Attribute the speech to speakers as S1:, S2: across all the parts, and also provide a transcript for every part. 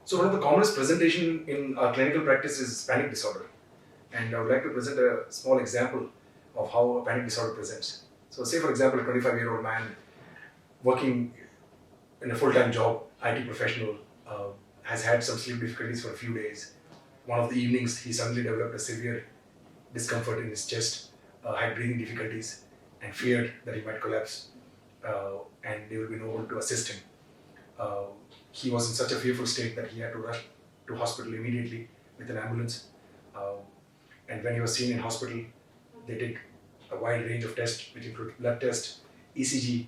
S1: So one of the commonest presentation in our clinical practice is panic disorder. And I would like to present a small example of how a panic disorder presents. So say for example, a 25-year-old man working in a full-time job, IT professional, has had some sleep difficulties for a few days. One of the evenings, he suddenly developed a severe discomfort in his chest, had breathing difficulties, and feared that he might collapse, and they will be no one to assist him. Uh, he was in such a fearful state that he had to rush to hospital immediately with an ambulance. Uh, and when he was seen in hospital, they did a wide range of tests, which include blood test, ECG,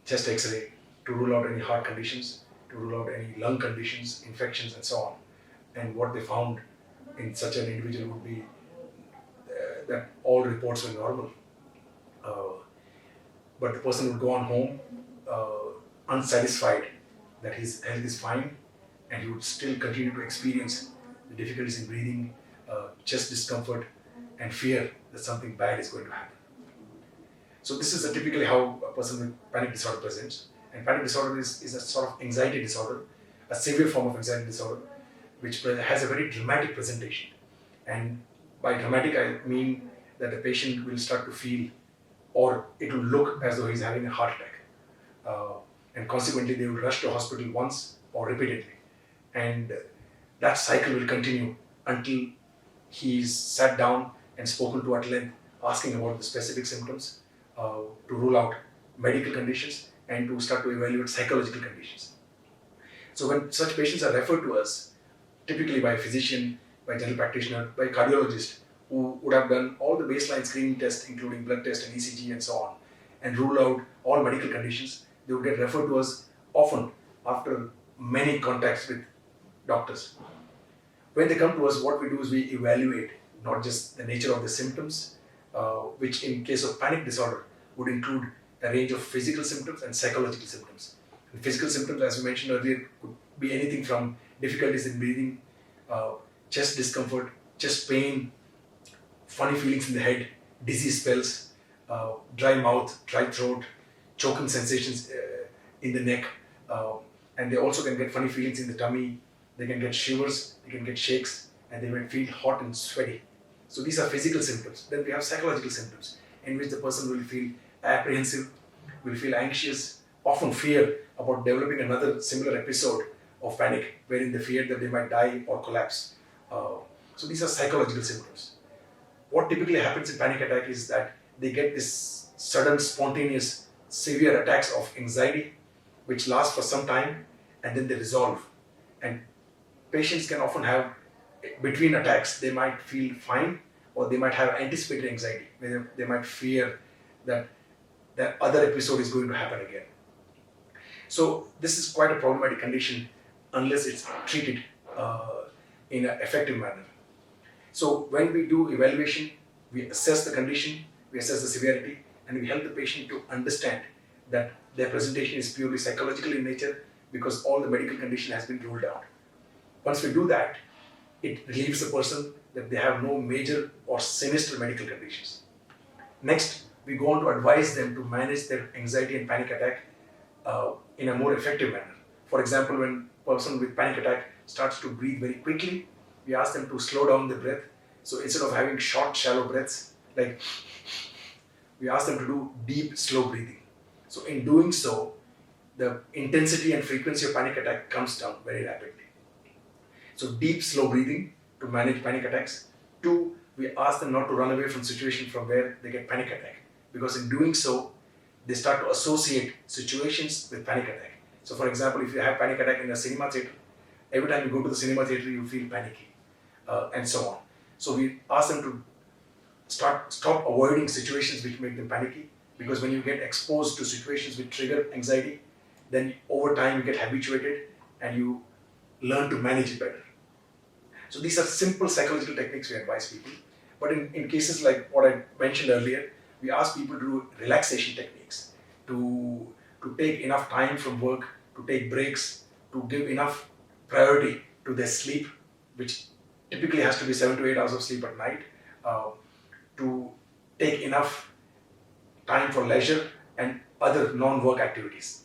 S1: chest X-ray, to rule out any heart conditions, to rule out any lung conditions, infections, and so on. And what they found in such an individual would be that all reports were normal. Uh, but the person would go on home unsatisfied that his health is fine, and he would still continue to experience the difficulties in breathing, chest discomfort, and fear that something bad is going to happen. So this is typically how a person with panic disorder presents. And panic disorder is a sort of anxiety disorder, a severe form of anxiety disorder, which has a very dramatic presentation. And by dramatic, I mean that the patient will start to feel, or it will look as though he's having a heart attack. And consequently, they will rush to hospital once or repeatedly. And that cycle will continue until he's sat down and spoken to at length, asking about the specific symptoms, to rule out medical conditions and to start to evaluate psychological conditions. So when such patients are referred to us, typically by a physician, by a general practitioner, by a cardiologist, who would have done all the baseline screening tests, including blood test and ECG and so on, and rule out all medical conditions, they would get referred to us often after many contacts with doctors. When they come to us, what we do is we evaluate not just the nature of the symptoms, which in case of panic disorder would include a range of physical symptoms and psychological symptoms. And physical symptoms, as we mentioned earlier, could be anything from difficulties in breathing, chest discomfort, chest pain, funny feelings in the head, dizzy spells, dry mouth, dry throat, choking sensations in the neck, and they also can get funny feelings in the tummy. They can get shivers, they can get shakes, and they may feel hot and sweaty. So these are physical symptoms. Then we have psychological symptoms, in which the person will feel apprehensive, will feel anxious, often fear about developing another similar episode of panic, wherein they fear that they might die or collapse. So these are psychological symptoms. What typically happens in panic attack is that they get this sudden, spontaneous, severe attacks of anxiety, which last for some time, and then they resolve. And patients can often have, between attacks, they might feel fine, or they might have anticipated anxiety, where they might fear that that other episode is going to happen again. So this is quite a problematic condition unless it's treated in an effective manner. So when we do evaluation, we assess the condition, we assess the severity, and we help the patient to understand that their presentation is purely psychological in nature because all the medical condition has been ruled out. Once we do that, it relieves the person that they have no major or sinister medical conditions. Next, we go on to advise them to manage their anxiety and panic attack in a more effective manner. For example, when a person with panic attack starts to breathe very quickly, we ask them to slow down the breath. So instead of having short, shallow breaths, like we ask them to do deep, slow breathing. So in doing so, the intensity and frequency of panic attack comes down very rapidly. So deep, slow breathing to manage panic attacks. Two, we ask them not to run away from situation from where they get panic attack, because in doing so, they start to associate situations with panic attack. So for example, if you have panic attack in a cinema theater, every time you go to the cinema theater, you feel panicky, and so on. So we ask them to stop avoiding situations which make them panicky, because when you get exposed to situations which trigger anxiety, then over time you get habituated and you learn to manage it better. So these are simple psychological techniques we advise people. But in cases like what I mentioned earlier, we ask people to do relaxation techniques, to take enough time from work, to take breaks, to give enough priority to their sleep, which typically has to be 7 to 8 hours of sleep at night, to take enough time for leisure and other non-work activities.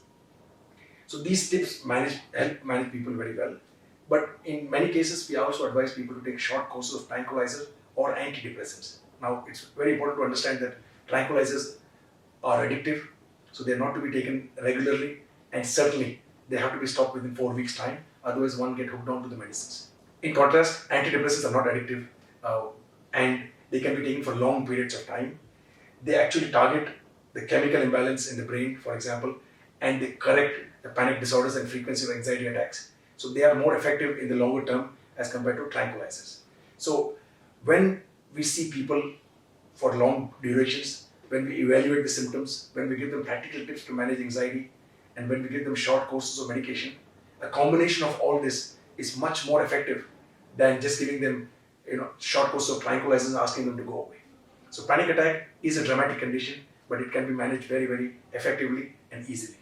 S1: So these tips help manage people very well. But in many cases, we also advise people to take short courses of tranquilizers or antidepressants. Now, it's very important to understand that tranquilizers are addictive, so they're not to be taken regularly, and certainly they have to be stopped within 4 weeks' time. Otherwise, one get hooked on to the medicines. In contrast, antidepressants are not addictive, and they can be taken for long periods of time. They actually target the chemical imbalance in the brain, for example, and they correct the panic disorders and frequency of anxiety attacks. So they are more effective in the longer term as compared to tranquilizers. So when we see people for long durations, when we evaluate the symptoms, when we give them practical tips to manage anxiety, and when we give them short courses of medication, a combination of all this is much more effective than just giving them short courses of tranquilizers and asking them to go away. So panic attack is a dramatic condition, but it can be managed very, very effectively and easily.